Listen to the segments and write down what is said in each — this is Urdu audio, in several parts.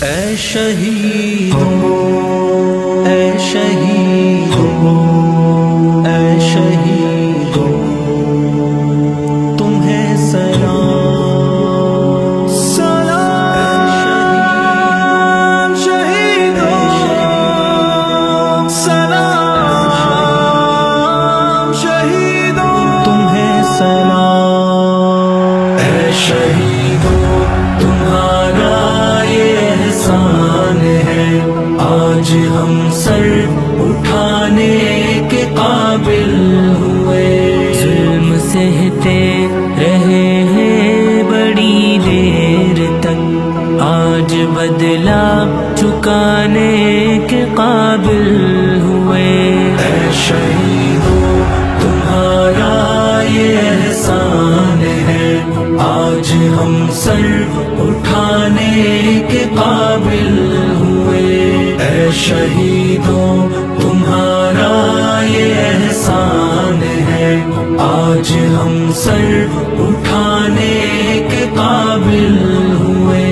اے شہیدوں، اے شہیدوں، اے شہیدوں، تمہیں سلام، سلام شہیدوں، سلام شہیدوں، تمہیں سلام، اے شہیدوں، تمہارا احسان ہے آج ہم سر اٹھانے کے قابل ہوئے، ظلم سہتے رہے ہیں بڑی دیر تک، آج بدلا چکانے کے قابل ہوئے، اے شہیدوں تمہارا یہ احسان ہے آج ہم سر اٹھانے کے قابل ہوئے، اے شہیدوں تمہارا یہ احسان ہے آج ہم سر اٹھانے کے قابل ہوئے،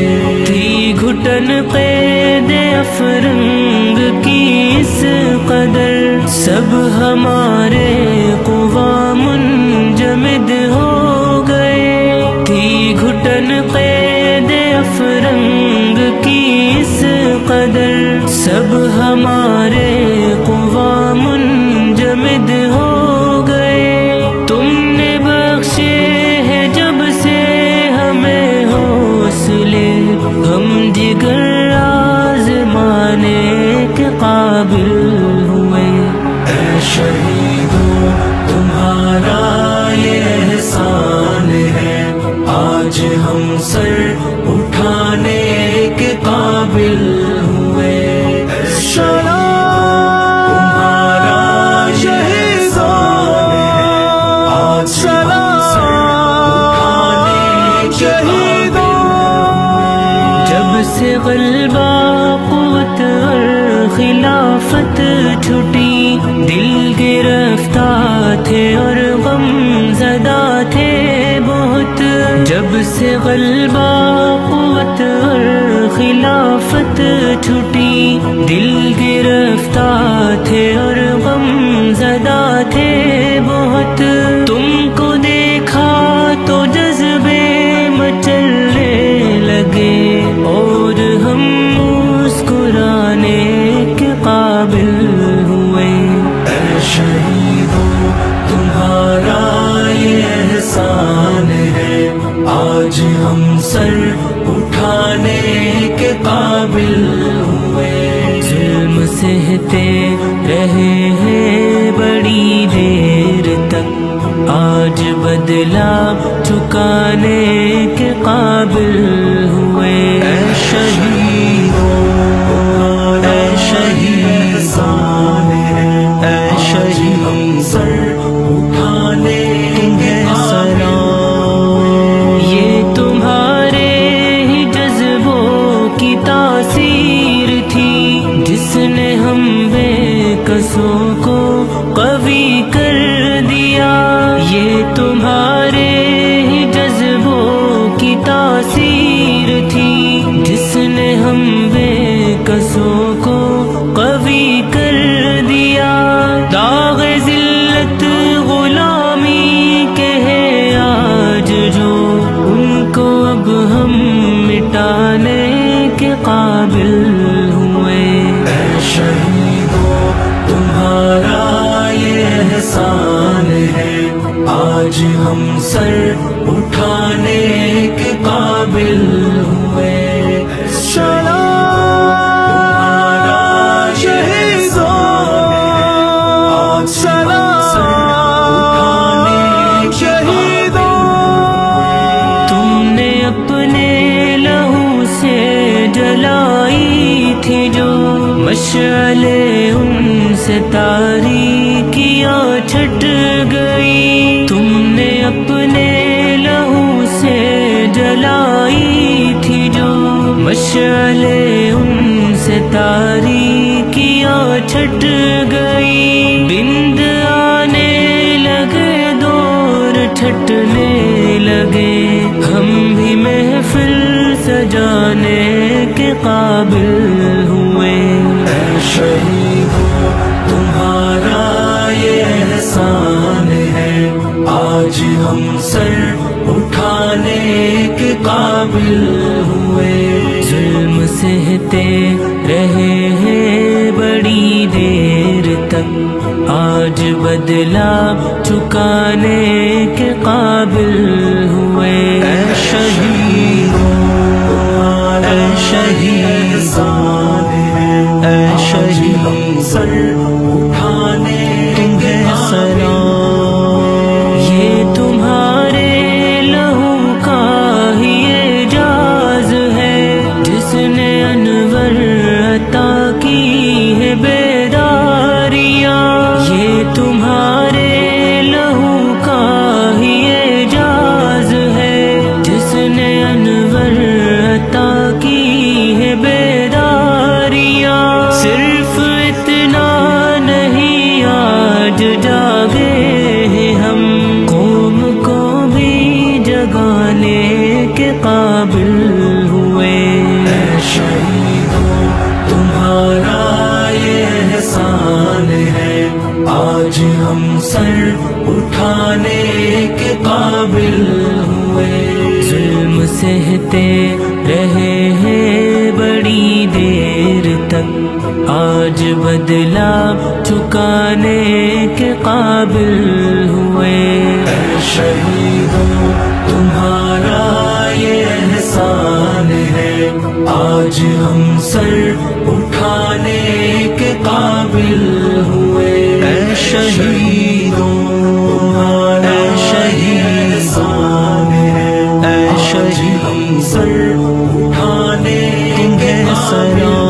تھی گھٹن قید افرنگ کی اس قدر، سب ہمارے قوا منجمد ہو گئے، تھی گھٹن قید افرنگ کی اس قدر، سب ہمارے قوا منجمد ہو گئے، تم نے بخشے ہیں جب سے ہمیں حوصلے، ہم جگر آزمانے کے قابل ہوئے، اے شہیدوں تمہارا یہ احسان ہے آج ہم سر اٹھانے کے قابل ہوئے، تمہارا یہ احسان ہے آج ہم سر اٹھانے کے قابل ہوئے، جب سے غلبہ قوت اور خلافت چھٹی، دل گرفتار تھے اور غم زدہ تھے بہت، جب سے غلبہ قوت اور خلافت چھٹی، دل گرفتار تھے اور غم زدہ تھے بہت، تم کو دیکھا تو جذبے مچلنے لگے اور ہم مسکرانے کے قابل ہوئے، اے شہیدوں تمہارا یہ احسان ہے آج ہم سر اٹھانے کے قابل ہوئے، ظلم سہتے رہے ہیں بڑی دیر تک، آج بدلا چکانے کے قابل ہوئے، اے شہیدوں، اے شہیدان ہے، اے شہیدوں سر اٹھانے کے سلام، یہ تمہارے ہی جذبوں کی تاثیر تھی جس نے ہم بے قصوں کو قوی کر دیا، یہ تمہارے ہی جذبوں کی تاثیر تھی جس نے ہم بے قصوں کو قوی کر دیا، داغ ذلت غلامی کے ہیں آج جو، ان کو اب ہم مٹانے کے قابل ہوئے، اے شہیدوں تمہارا یہ احسان ہے آج ہم سر اٹھانے کے قابل ہوئے، مشعلے ان سے تاریکیاں چھٹ گئی، تم نے اپنے لہو سے جلائی تھی جو، مشعلے ان سے تاریکیاں چھٹ گئی، بند آنے لگے دور چھٹنے لگے، ہم بھی محفل سجانے کے قابل ہوئے. اے شہیدوں تمہارا یہ احسان ہے، آج ہم سر اٹھانے کے قابل ہوئے. ظلم سہتے رہے ہیں بڑی دیر تک، آج بدلہ چکانے کے قابل ہوئے. اے شہیدوں اے شہیدوں اے شہیدوں سر اٹھانے کے سلام. یہ تمہارے لہو کا ہی اعجاز ہے، جس نے انور عطا کی ہے بیداریاں. یہ تمہارے لہو کا ہی اعجاز ہے، جس نے انور عطا کی ہے بیداریاں. صرف اتنا نہیں آج جاگے ہیں ہم، قوم کو بھی جگانے کے قابل ہوئے. اے شہیدوں تمہارا یہ احسان ہے، آج ہم سر اٹھانے کے قابل ہوئے. ظلم سہتے رہے ہیں بڑی دیر تک، آج بدلہ چکانے کے قابل ہوئے. اے شہیدوں تمہارا یہ احسان ہے، آج ہم سر اٹھانے کے قابل ہوئے. اے شہیدوں تمہارا احسان ہے، اے شہیدوں سر اٹھانے کے قابل